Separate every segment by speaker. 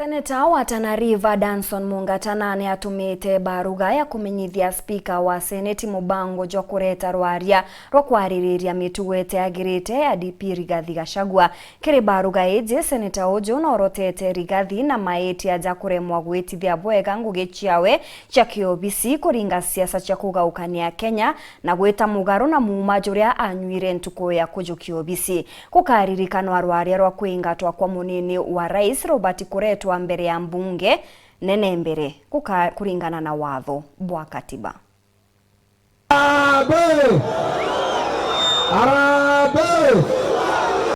Speaker 1: Seneta wa Tana River Danson Mungatana ni atumite baruga ya kumenyithia spika wa Seneti Mubango jwa kureta rwaria rwa kwaririria mitugo iteagirite ya DP Rigathi Gachagua. Kiri baruga eje seneta ojo no rotete Rigathi na maiti aja kuremwa gwitithia bwega ngugi ciawe cia KIOBC kuringa siasa cia kugaukania Kenya na gwita mugaro na muuma juria anywire ntuko ya kuju KIOBC. Kukaririkana rwaria rwa kuingatwa kwa munini wa Rais Robert kuretwa mbere ya mbunge nene mbere kuringana na watho bwa katiba.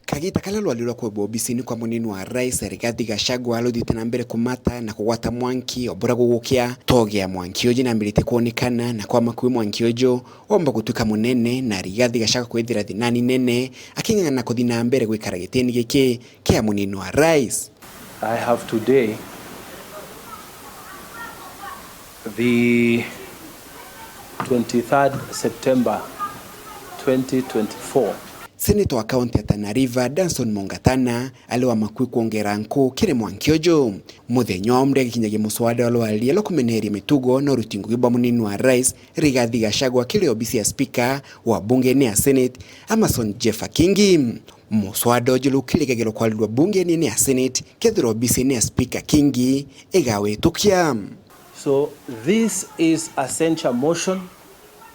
Speaker 2: Kagita kala lwalilwa kwa KIOBC ni kwa munini wa Rais Rigathi Gachagua aluthite na mbere kumata na kugwata mwanki obura gugukia togea mwanki ojo na mbirite kuonekana na kwa makui mwanki ojo omba gutuika munene na Rigathi Gachagua kwithira thinani nene aking'ang'ana kuthina mbere gwikara gitini giki kia munini wa Rais.
Speaker 3: I have today the 23rd September 2024.
Speaker 2: Senator wa kaunti ya Tana River Danson Mungatana aliwa makui kuongera nku kire mwanki ojo muthenya omre gikinyage muswada walwalia lo kumeneria mitugo no rutingo gibwa munini wa Rais Rigathi Gachagua kire obisi ya speaker wa bunge ni ya Senate Amason Jeffa Kingi. Muswada ojo lukirigagiro kwa lwa bunge ni ya Senate kethiro obisi ni ya speaker Kingi egawe tukia.
Speaker 3: So this is a censure motion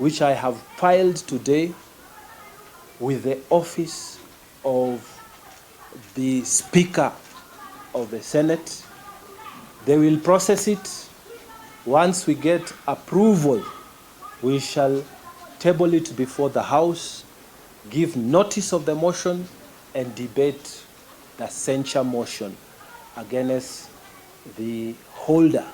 Speaker 3: which I have filed today with the office of the Speaker of the Senate. They will process it. Once we get approval, we shall table it before the House, give notice of the motion, and debate the censure motion against the holder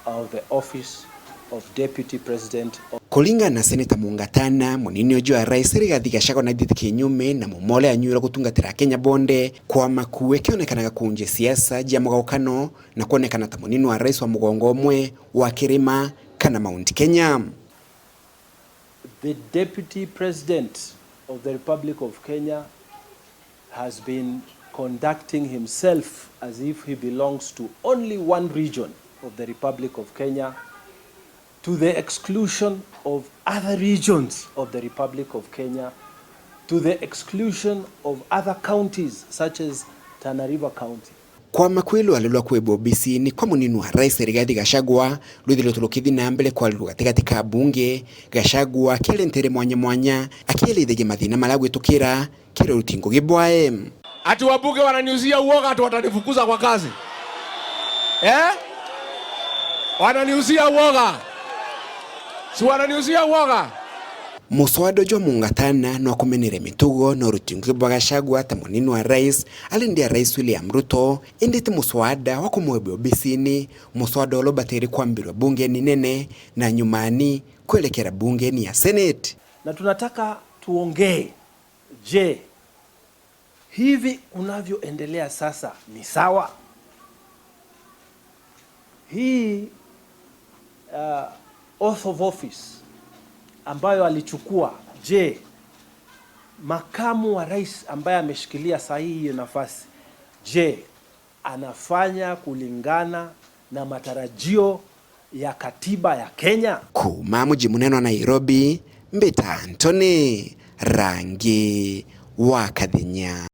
Speaker 3: of the office of Deputy President.
Speaker 2: Kulinga na Seneta Mungatana munini ojo wa Rais Rigathi Gachagua na dithiki kinyume na mumole anyura gutungatira Kenya bonde kwa makuwe kionekanaga kunje siasa jia mugaukano na kuonekana ta munini wa Rais wa mugongo omwe wa kirima kana Mount Kenya.
Speaker 3: The Deputy President of the Republic of Kenya has been conducting himself as if he belongs to only one region of the Republic of Kenya, to the exclusion of other regions of the Republic of Kenya, to the exclusion of other counties such as Tana River County.
Speaker 2: Kwa makwelo alilwa kwa KIOBC ni kwa munini wa Rais Rigathi Gachagua luthilo tulokithi na mbele kwa lugha katika bunge Gachagua kile ntere mwanya akielithege mathina malagwe tukira kile rutingo gibwae.
Speaker 4: Ati wabunge wananiuzia uoga ati watanifukuza kwa kazi. Wananiuzia uoga. Si wananiuzia uoga.
Speaker 2: Muswada jwa Mungatana no kumenere mitugo no rutingo bwa Gachagua ta munini wa Rais alindia Rais William Ruto indite muswada wa kumwebe obisini muswada olobateri kwambirwa bunge ni nene na nyumani kuelekera bunge ni ya Senate.
Speaker 3: Na tunataka tuongee, je, hivi unavyoendelea sasa ni sawa? Hii oath of office ambayo alichukua, je, makamu wa rais ambaye ameshikilia sahihi hiyo nafasi, je, anafanya kulingana na matarajio ya katiba ya Kenya?
Speaker 2: Kuma mji munene wa Nairobi, Mbita Anthony, Rangi wa Kathinya.